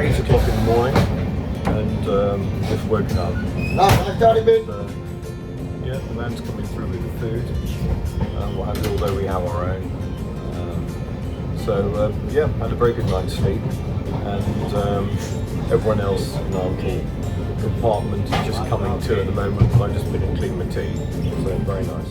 8 o'clock in the morning and just woken up. So, yeah, the man's coming through with the food, what have you, although we have our own. Yeah, had a very good night's sleep, and everyone else in our little compartment is just coming to at the moment. I've just been and cleaned my tea, so very nice.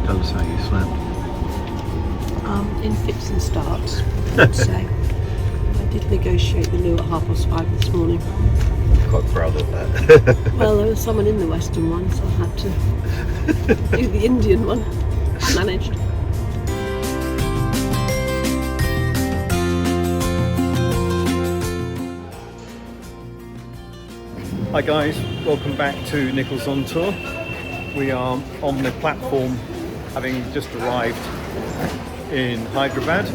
Tell us how you slept. In fits and starts, I'd say. I did negotiate the loo at 5:30 this morning. Quite proud of that. Well, there was someone in the Western one, so I had to do the Indian one. I managed. Hi guys, welcome back to Nichols on Tour. We are on the platform, having just arrived in Hyderabad,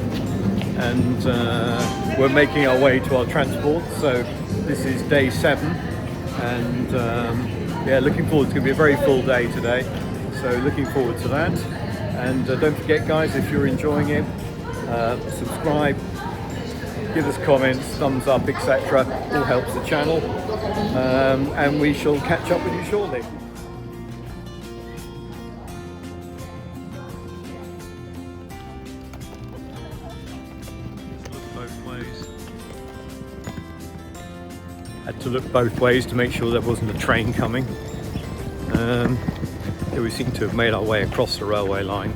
and we're making our way to our transport. So this is day 7, and yeah, looking forward. It's going to be a very full day today, so looking forward to that. And don't forget guys, if you're enjoying it, subscribe, give us comments, thumbs up, etc. All helps the channel, and we shall catch up with you shortly. Had to look both ways to make sure there wasn't a train coming. Yeah, we seem to have made our way across the railway line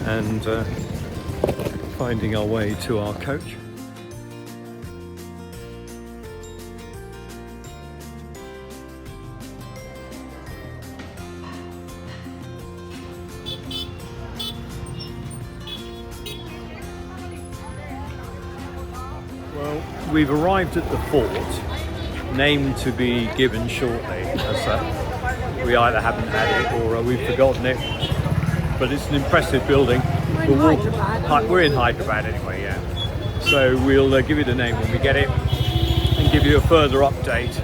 and finding our way to our coach. Well, we've arrived at the fort, named to be given shortly, as we either haven't had it or we've forgotten it, but it's an impressive building. We're in Hyderabad anyway, yeah. So we'll give it a name when we get it and give you a further update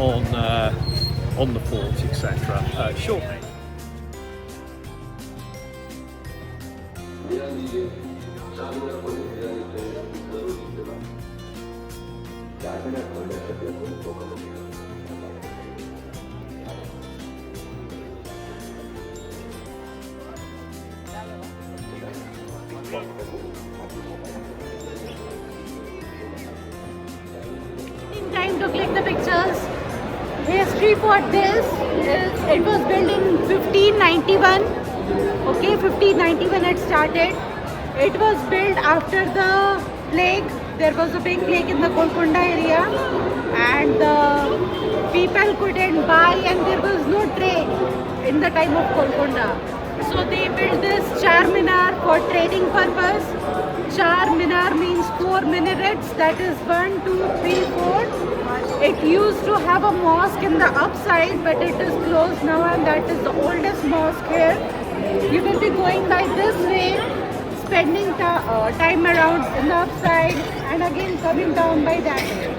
on the fort, etc. shortly. Time to click the pictures. History for this is it was built in 1591. Okay, 1591 it started. It was built after the plague. There was a big plague in the Golconda area, and the people couldn't buy, and there was no trade in the time of Golconda. So they built this Charminar for trading purpose. Charminar means 4 minarets, that is 1, 2, 3, 4. It used to have a mosque in the upside, but it is closed now, and that is the oldest mosque here. You will be going by this way, spending time around in the upside, and again coming down by that way.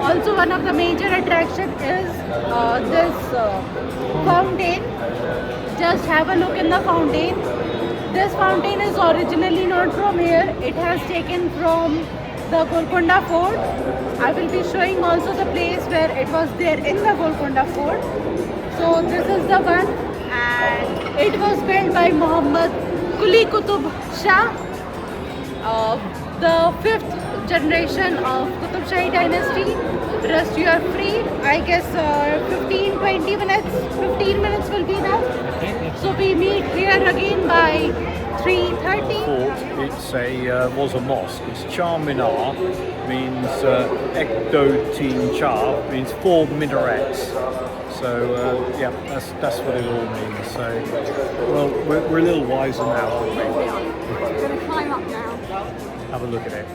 Also, one of the major attractions is this fountain. Just have a look in the fountain. This fountain is originally not from here. It has taken from the Golconda Fort. I will be showing also the place where it was there in the Golconda Fort. So this is the one, and it was built by Moghuls and Qutb Shahi, the 5th generation of Qutb Shahi dynasty. Rest you are free. I guess 15-20 minutes. 15 minutes will be enough. So we meet here again by 3:30. Fort, it's was a mosque. It's Charminar, means Ekdo Char, means 4 minarets. So yeah, that's what it all means. So well, we're a little wiser now, aren't we? We're going to climb up now. Have a look at it.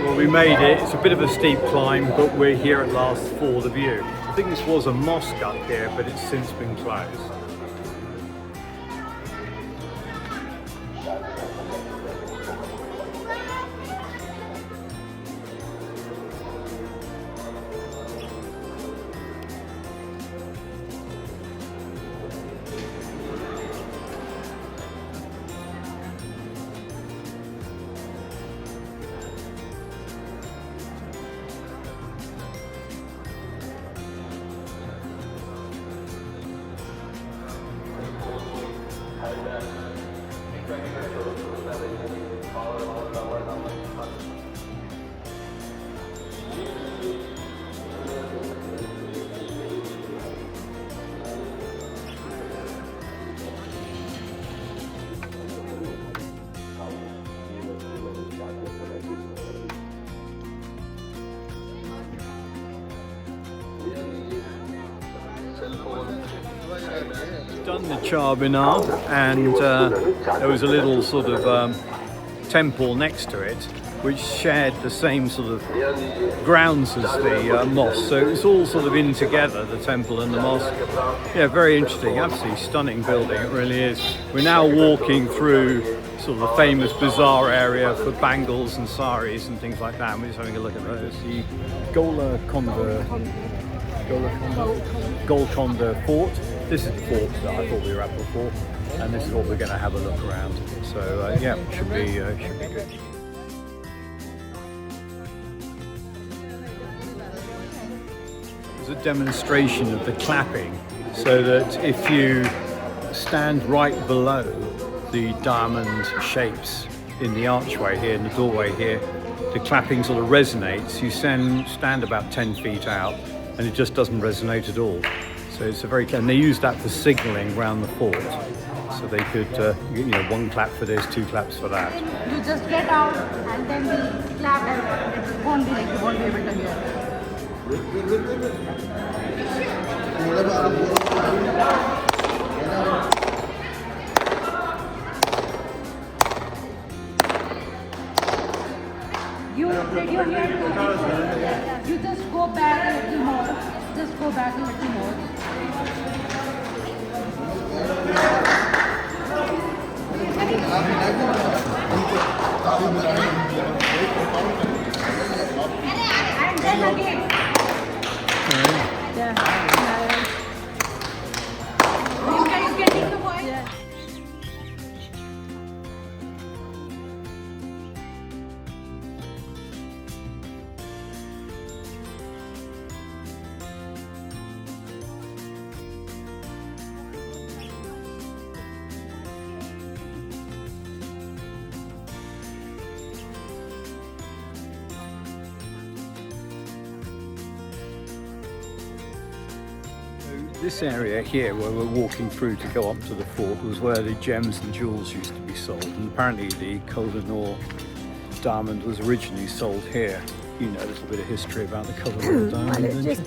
Well, we made it. It's a bit of a steep climb, but we're here at last for the view. I think this was a mosque up here, but it's since been closed. Done the Charminar, and there was a little sort of temple next to it which shared the same sort of grounds as the mosque, so it was all sort of in together, the temple and the mosque. Yeah, very interesting, absolutely stunning building, it really is. We're now walking through sort of the famous bazaar area for bangles and saris and things like that, and we're just having a look at those. The Golconda Fort. This is the fort that I thought we were at before, and this is what we're going to have a look around. So yeah, should be good. There's a demonstration of the clapping, so that if you stand right below the diamond shapes in the archway here, in the doorway here, the clapping sort of resonates. You stand about 10 feet out, and it just doesn't resonate at all. So it's a very, and they use that for signalling around the fort. So they could, one clap for this, two claps for that. You just get out and then we clap, and it won't be like you won't be able to hear. Did you hear it? You just go back a little more. Just go back a little more. And then again. Yeah. You guys getting the point? Yeah. This area here where we're walking through to go up to the fort was where the gems and jewels used to be sold, and apparently the Koh-i-Noor diamond was originally sold here. You know a little bit of history about the Koh-i-Noor diamond. Well, it just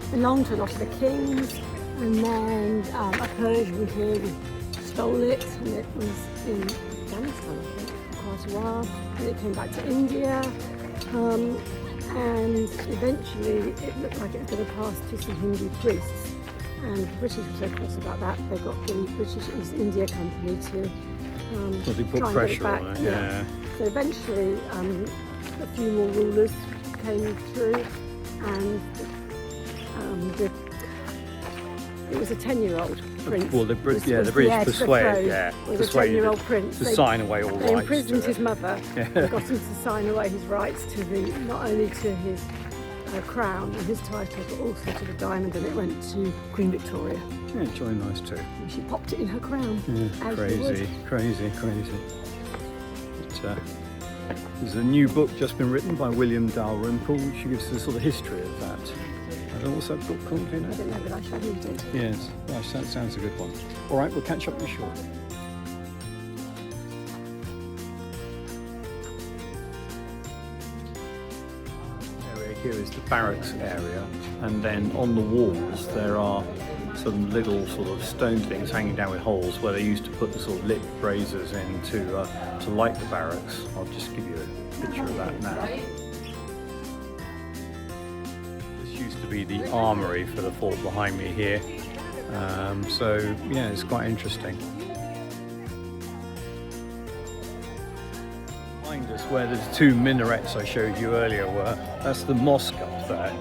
belonged to a lot of the kings, and then a Persian king stole it, and it was in Afghanistan, I think, for quite a while, and it came back to India. And eventually it looked like it was going to pass to some Hindu priests, and the British were so cross about that they got the British East India Company to Well, they put try and pressure get it back. on it, yeah. So eventually a few more rulers came through, and it was a 10-year-old prince. Well, the British persuaded, a 10-year-old prince to sign away all rights. They imprisoned his mother Yeah. and got him to sign away his rights to not only to his crown and his title, but also to the diamond, and it went to Queen Victoria. Yeah, it's really nice too. And she popped it in her crown. Yeah, as crazy. There's a new book just been written by William Dalrymple, which gives the sort of history of that. I don't know what's that book called, do you know? I don't know, but I shall read it. Yes, gosh, that sounds a good one. All right, we'll catch up with you shortly. Area here is the barracks area, and then on the walls there are some little sort of stone things hanging down with holes where they used to put the sort of lit braziers in to light the barracks. I'll just give you a picture of that now. This used to be the armory for the fort behind me here. So yeah, it's quite interesting. Behind us, where the two minarets I showed you earlier were, that's the mosque up there.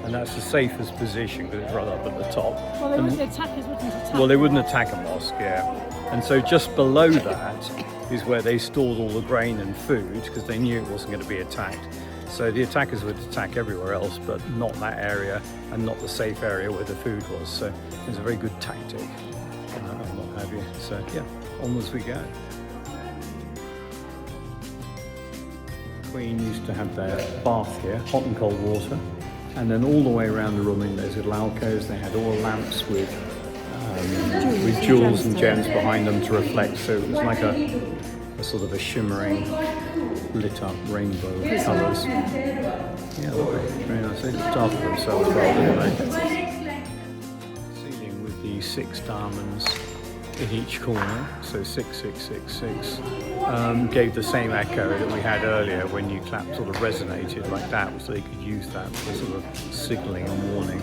And that's the safest position because it's right up at the top. Well, the attackers wouldn't attack. Well, they wouldn't attack a mosque, yeah. And so just below that is where they stored all the grain and food because they knew it wasn't going to be attacked. So the attackers would attack everywhere else, but not that area and not the safe area where the food was. So it was a very good tactic and what have you. So yeah, onwards we go. The Queen used to have their bath here, hot and cold water. And then all the way around the room in those little alcoves, they had oil lamps with jewels and gems behind them to reflect. So it was like a sort of a shimmering, lit up rainbow colours. Yeah, lovely. Very nice. They looked after themselves well, didn't they? Ceiling with the 6 diamonds in each corner, so 6666, gave the same echo that we had earlier when you clapped, sort of resonated like that, so they could use that for sort of signalling and warning.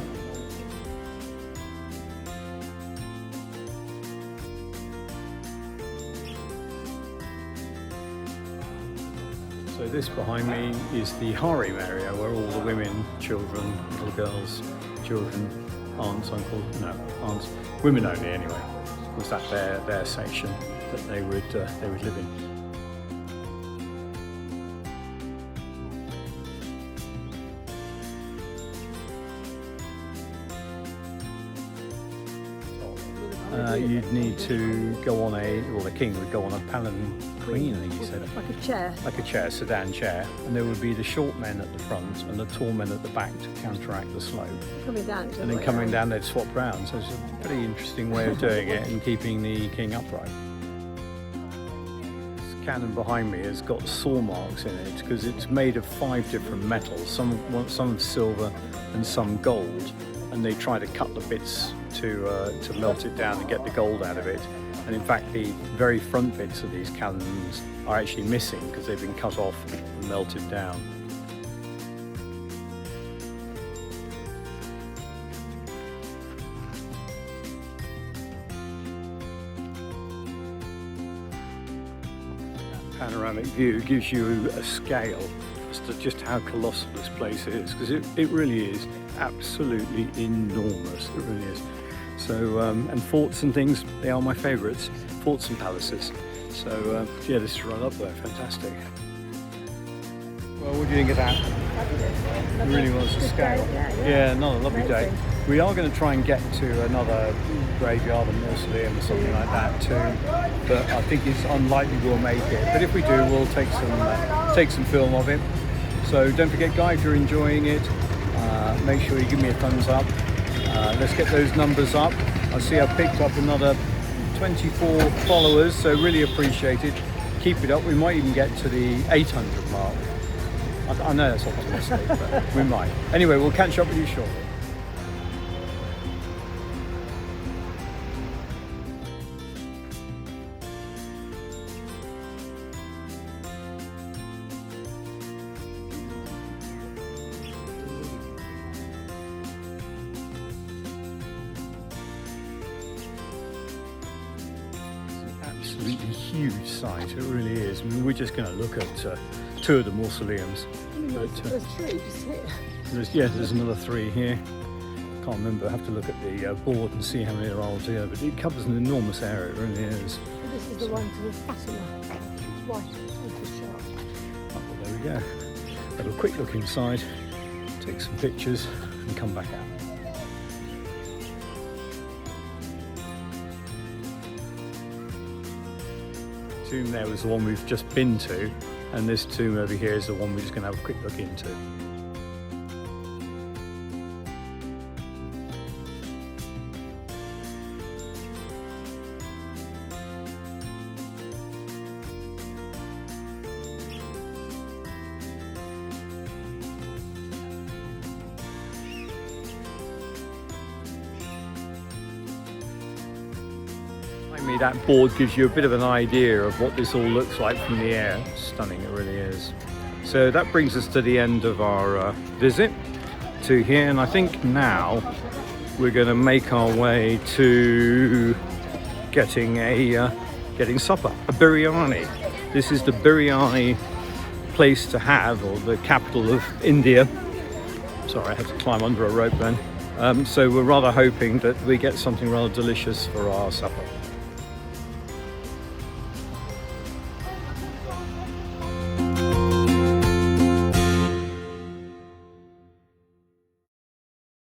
So this behind me is the harem area where all the women, children, little girls, children, aunts, uncles, no, aunts, women only anyway. Was that their section that they would live in. You'd need to go on the king would go on a palanquin, I think he said. Like a chair. Like a chair, sedan chair. And there would be the short men at the front and the tall men at the back to counteract the slope. Coming down. And then coming down, they'd swap round. So it's a pretty interesting way of doing it and keeping the king upright. This cannon behind me has got saw marks in it because it's made of 5 different metals, some silver and some gold. And they try to cut the bits to melt it down and get the gold out of it. And in fact, the very front bits of these cannons are actually missing because they've been cut off and melted down. That panoramic view gives you a scale as to just how colossal this place is, because it really is absolutely enormous. It really is. So, and forts and things, they are my favourites, forts and palaces. So, yeah, this is right up there, fantastic. Well, what do you think of that? It really was a scale. Yeah, another lovely day. We are going to try and get to another graveyard and mausoleum or something like that too, but I think it's unlikely we'll make it. But if we do, we'll take some film of it. So don't forget, guys, if you're enjoying it, make sure you give me a thumbs up. Let's get those numbers up. I see I've picked up another 24 followers, so really appreciate it. Keep it up. We might even get to the 800 mark. I know that's optimistic, but we might. Anyway, we'll catch up with you shortly. Absolutely huge site, it really is. I mean, we're just going to look at 2 of the mausoleums. There's 3 just here. There's another 3 here. Can't remember, I have to look at the board and see how many there are altogether, but it covers an enormous area, it really is. This is the one to the Fatima. It's white, it's sharp. Oh, well, there we go. Have a quick look inside, take some pictures and come back out. Tomb there was the one we've just been to, and this tomb over here is the one we're just going to have a quick look into. me, that board gives you a bit of an idea of what this all looks like from the air. Stunning, it really is. So that brings us to the end of our visit to here, and I think now we're going to make our way to getting supper, a biryani. This is the biryani place to have, or the capital of India. Sorry, I had to climb under a rope then. So we're rather hoping that we get something rather delicious for our supper.